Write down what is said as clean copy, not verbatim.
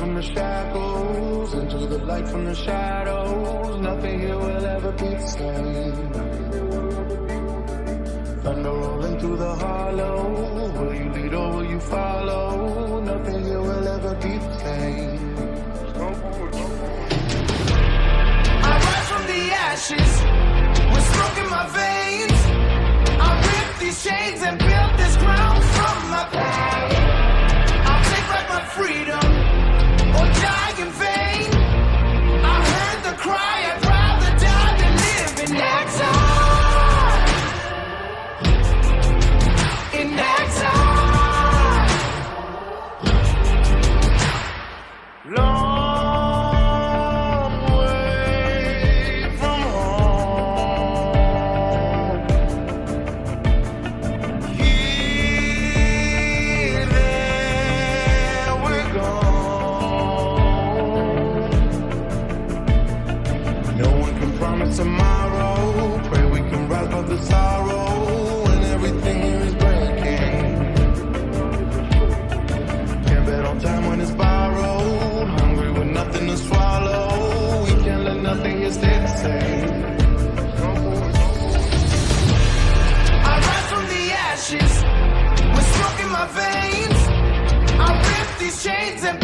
from the shackles into the light from the shadows. Nothing here will ever be the same. Thunder rolling through the hollow. Will you lead or will you follow? Nothing here will ever be the same. I rise from the ashes with smoke in my veins. I rip these chains and build this ground from my past. I'll take back my freedom or die in vain. I heard the cry, I'd rather die than live in exile. In exile. Long way from home. Here, there, we're gone. No one can promise tomorrow. Pray we can rise above the sorrow. And everything here is breaking. Can't bet on time when it's borrowed. Hungry with nothing to swallow. We can't let nothing here stay the same. I rise from the ashes with smoke in my veins. I rip these chains and